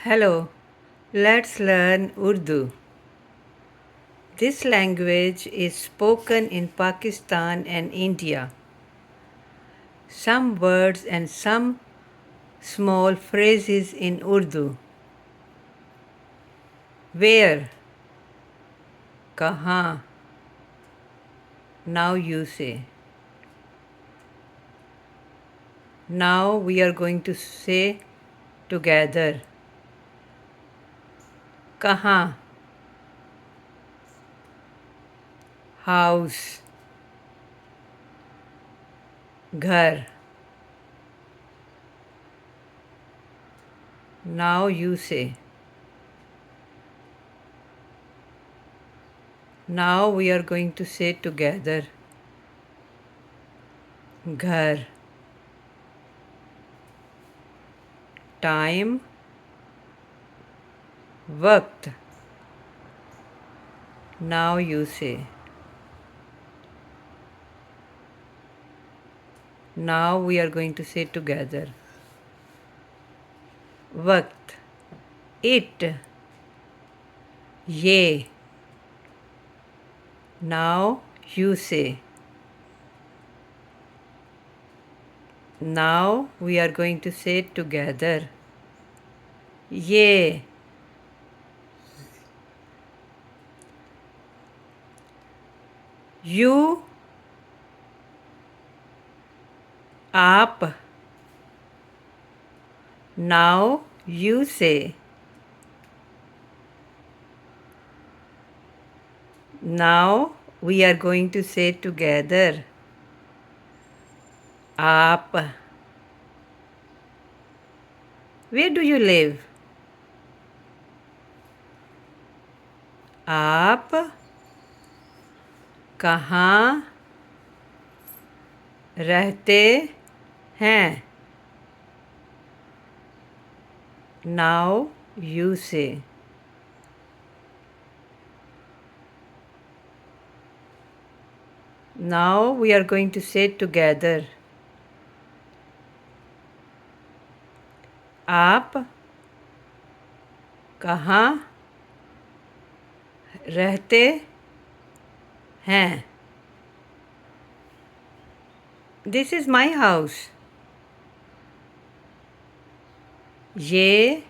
Hello, let's learn Urdu. This language is spoken in Pakistan and India. Some words and some small phrases in Urdu. Where? Kahan? Now you say. Now we are going to say together. Kahan? House. Ghar. Now you say. Now we are going to say together. Ghar. Time. Waqt. Now you say. Now we are going to say together. Waqt. It. Ye. Now you say. Now we are going to say together. Ye. You. Aap. Now you say. Now we are going to say together. Aap. Where do you live? आप कहाँ रहते हैं? Now you say. Now we are going to say together. आप कहाँ रहते हैं? This is my house. ये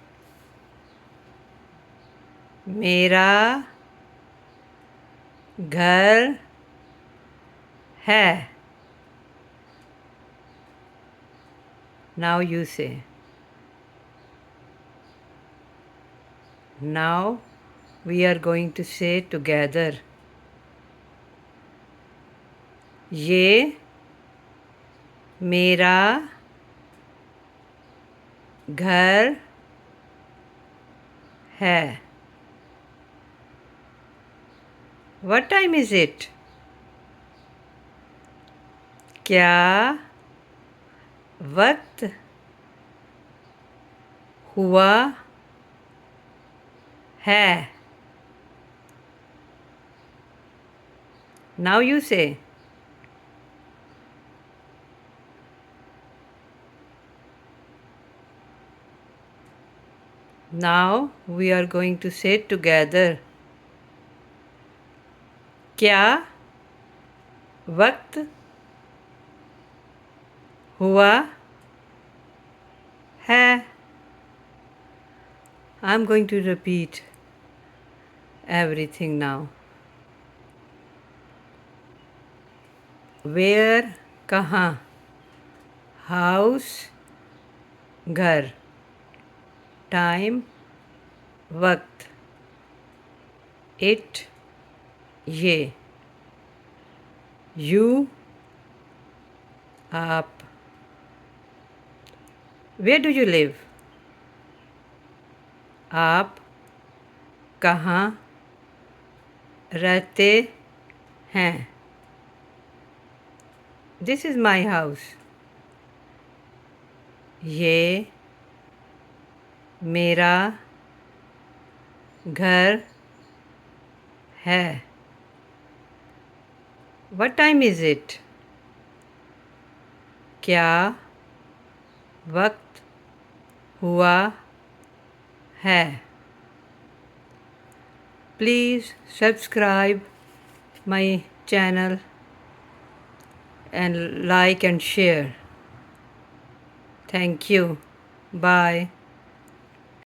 मेरा घर है. Now you say. Now we are going to say together. ये मेरा घर है. What time is it? क्या वक्त हुआ है? Now you say. Now we are going to say together. क्या वक्त हुआ है? I'm going to repeat everything now. Where? कहाँ? House. घर. Time. वक्त. It. ये. You. आप. Where do you live? आप कहाँ रहते हैं? This is my house. ये मेरा घर है. What time is it? क्या वक्त हुआ है. Please subscribe my channel and like and share. Thank you. Bye.